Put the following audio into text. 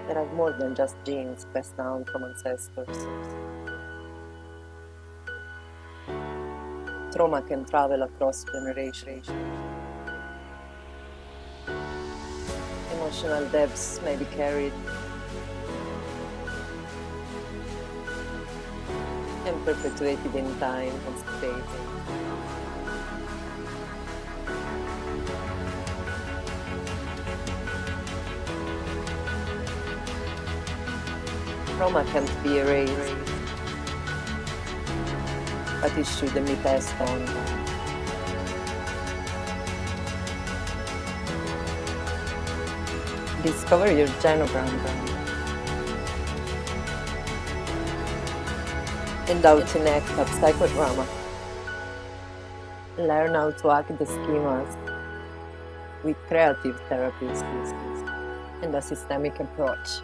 that are more than just genes passed down from ancestors. Trauma can travel across generations. Emotional depths may be carried and perpetuated in time and space. Trauma can't be erased, but it shouldn't be passed on. Discover your genogram and how to enact a psychodrama. Learn how to hack the schemas with creative therapies and a systemic approach.